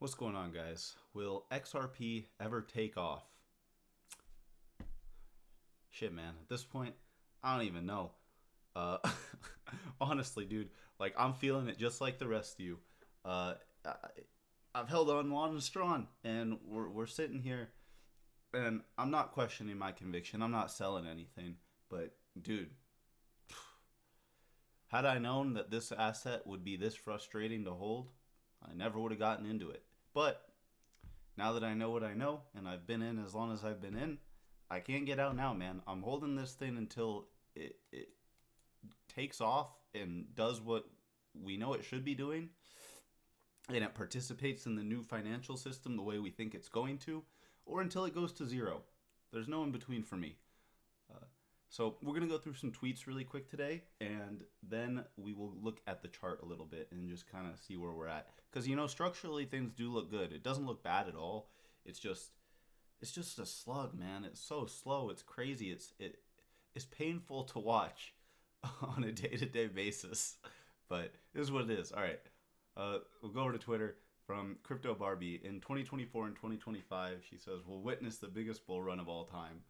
What's going on, guys? Will XRP ever take off? Shit, man. At this point, I don't even know. Uh, Honestly, dude, like I'm feeling it just like the rest of you. I, I've held on long and strong, and we're sitting here, and I'm not questioning my conviction. I'm not selling anything, but dude, had I known that this asset would be this frustrating to hold, I never would have gotten into it. But now that I know what I know, and I've been in as long as I've been in, I can't get out now, man. I'm holding this thing until it takes off and does what we know it should be doing, and it participates in the new financial system the way we think it's going to, or until it goes to zero. There's no in between for me. So we're going to go through some tweets really quick today, and then we will look at the chart a little bit and just kind of see where we're at. Because, structurally things do look good. It doesn't look bad at all. It's just a slug, man. It's so slow. It's crazy. It's painful to watch on a day-to-day basis. But it is what it is. All right. We'll go over to Twitter from Crypto Barbie. In 2024 and 2025, she says, we'll witness the biggest bull run of all time.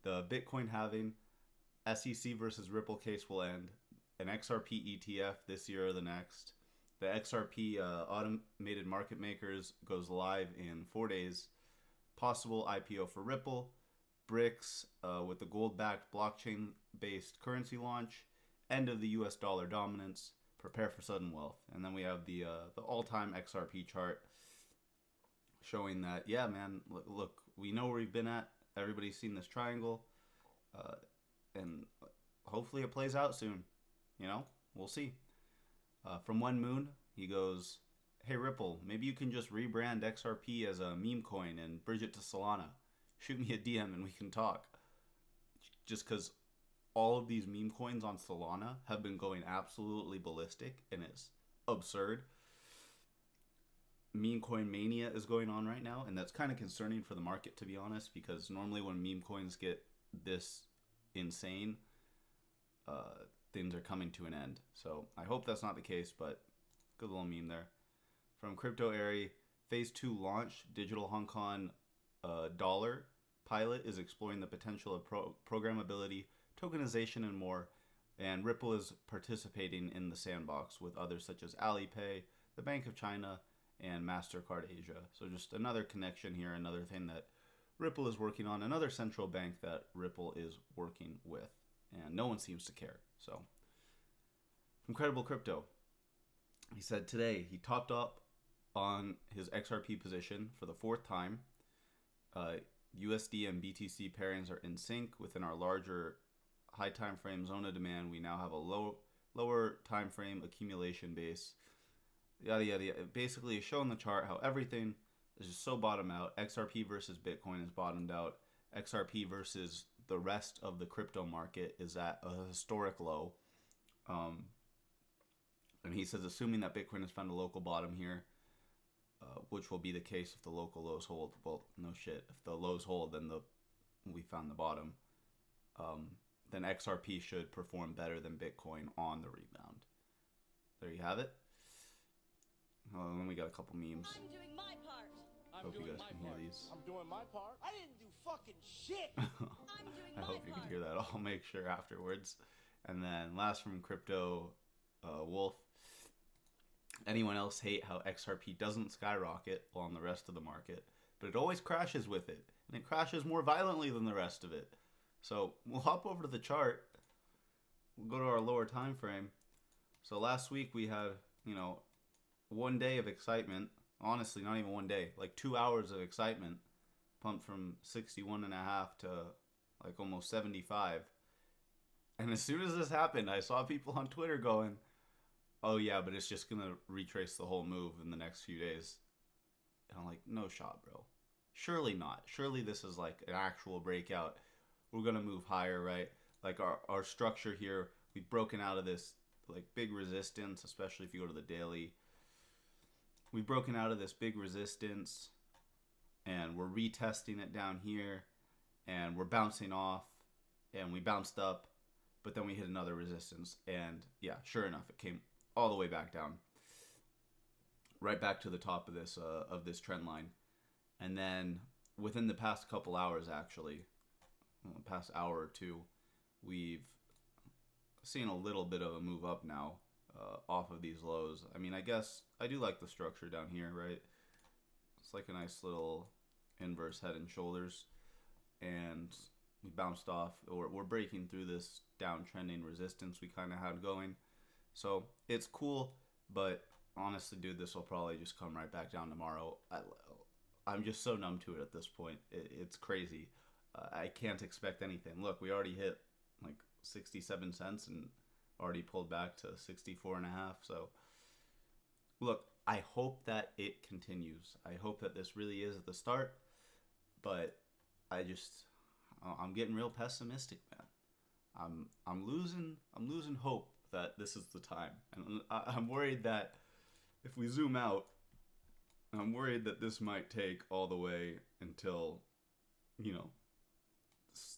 The Bitcoin halving, SEC versus Ripple case will end. An XRP ETF this year or the next. The XRP automated market makers goes live in 4 days. Possible IPO for Ripple. BRICS with the gold-backed blockchain-based currency launch. End of the US dollar dominance. Prepare for sudden wealth. And then we have the all-time XRP chart showing that, yeah, man, look, we know where we've been at. Everybody's seen this triangle. And hopefully it plays out soon. We'll see. From One Moon, he goes, hey Ripple, maybe you can just rebrand XRP as a meme coin and bridge it to Solana. Shoot me a DM and we can talk. Just because all of these meme coins on Solana have been going absolutely ballistic and it's absurd. Meme coin mania is going on right now, and that's kind of concerning for the market, to be honest, because normally when meme coins get this insane, things are coming to an end. So I hope that's not the case, but good little meme there. From Crypto Airy, Phase 2 launch, digital Hong Kong dollar pilot is exploring the potential of programmability, tokenization, and more. And Ripple is participating in the sandbox with others such as Alipay, the Bank of China, and MasterCard Asia. So just another connection here, another thing that Ripple is working on, another central bank that Ripple is working with. And no one seems to care. So, from Credible Crypto, he said today he topped up on his XRP position for the fourth time. USD and BTC pairings are in sync within our larger high time frame zone of demand. We now have a lower time frame accumulation base. Yada yada yada. Basically, showing the chart how everything is just so bottomed out. XRP versus Bitcoin is bottomed out. XRP versus the rest of the crypto market is at a historic low. And he says, assuming that Bitcoin has found a local bottom here, which will be the case if the local lows hold. Well, no shit. If the lows hold, then we found the bottom. Then XRP should perform better than Bitcoin on the rebound. There you have it. Then we got a couple memes. I'm doing my part. Hope you guys can hear these. I'm doing my part. I didn't do fucking shit. I'm doing I my hope you can part. hear that. I'll make sure afterwards. And then last from Crypto Wolf. Anyone else hate how XRP doesn't skyrocket on the rest of the market, but it always crashes with it, and it crashes more violently than the rest of it. So we'll hop over to the chart. We'll go to our lower time frame. So last week we had, 1 day of excitement. Honestly, not even 1 day, like 2 hours of excitement, pumped from 61.5 to like almost 75. And as soon as this happened, I saw people on Twitter going, oh yeah, but it's just gonna retrace the whole move in the next few days. And I'm like, no shot, bro. Surely not. Surely this is like an actual breakout. We're gonna move higher, right? Like our structure here, we've broken out of this like big resistance, especially if you go to the daily. We've broken out of this big resistance, and we're retesting it down here, and we're bouncing off, and we bounced up, but then we hit another resistance, and yeah, sure enough, it came all the way back down. right back to the top of this trend line. And then within the past couple hours, actually, well, the past hour or two, we've seen a little bit of a move up now off of these lows. I mean, I guess I do like the structure down here, right? It's like a nice little inverse head and shoulders, and we bounced off, or we're breaking through this downtrending resistance we kind of had going. So it's cool, but honestly, dude, this will probably just come right back down tomorrow. I'm just so numb to it at this point. It's crazy. I can't expect anything. Look, we already hit like 67 cents and already pulled back to 64 and a half. So look, I hope that it continues. I hope that this really is the start, but I'm getting real pessimistic, man. I'm losing hope that this is the time. And I'm worried that if we zoom out, I'm worried that this might take all the way until, you know,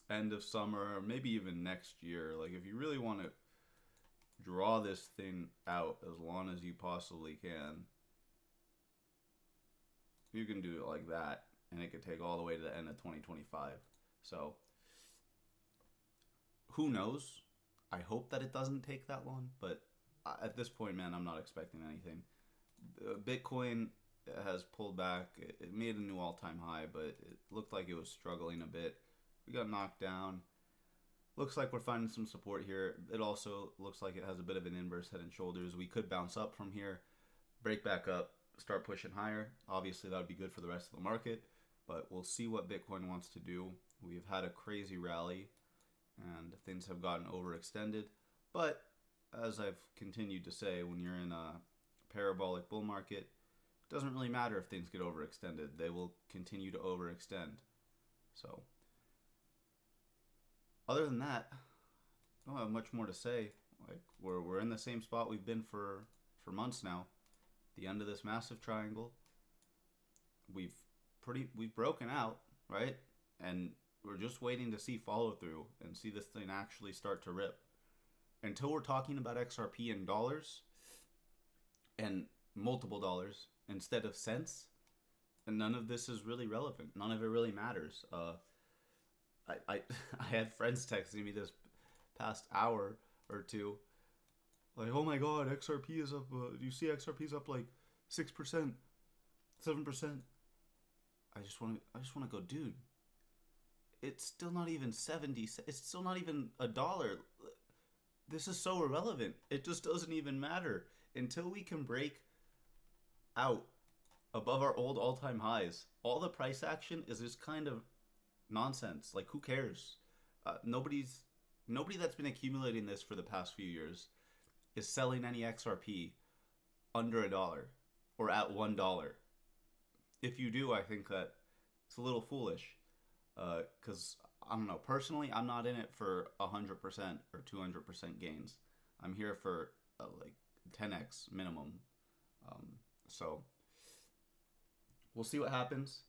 end of summer or maybe even next year. Like, if you really want to draw this thing out as long as you possibly can, you can do it like that, and it could take all the way to the end of 2025. So who knows? I hope that it doesn't take that long, but at this point, man, I'm not expecting anything. Bitcoin has pulled back. It made a new all-time high, but it looked like it was struggling a bit. We got knocked down. Looks like we're finding some support here. It also looks like it has a bit of an inverse head and shoulders. We could bounce up from here, break back up, start pushing higher. Obviously, that would be good for the rest of the market, but we'll see what Bitcoin wants to do. We've had a crazy rally, and things have gotten overextended. But as I've continued to say, when you're in a parabolic bull market, it doesn't really matter if things get overextended. They will continue to overextend. So other than that, I don't have much more to say. Like, we're in the same spot we've been for months now. The end of this massive triangle. We've broken out, right? And we're just waiting to see follow through and see this thing actually start to rip. Until we're talking about XRP in dollars and multiple dollars instead of cents, and none of this is really relevant. None of it really matters. I had friends texting me this past hour or two, like, oh my god, XRP is up. Do you see XRP is up like 6%, 7%? I just want to go, dude. It's still not even 70. It's still not even $1. This is so irrelevant. It just doesn't even matter until we can break out above our old all-time highs. All the price action is just kind of nonsense. Like, who cares? Nobody that's been accumulating this for the past few years is selling any XRP under $1 or at $1. If you do, I think that it's a little foolish. Because I don't know, personally, I'm not in it for 100% or 200% gains. I'm here for like 10x minimum. So we'll see what happens.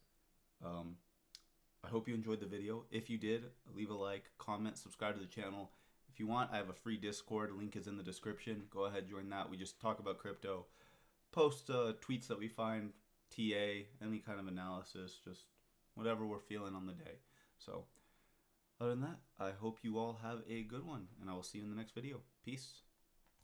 I hope you enjoyed the video. If you did, leave a like, comment, subscribe to the channel. If you want, I have a free Discord. Link is in the description. Go ahead, join that. We just talk about crypto, post tweets that we find, TA, any kind of analysis, just whatever we're feeling on the day. So other than that, I hope you all have a good one, and I will see you in the next video. Peace.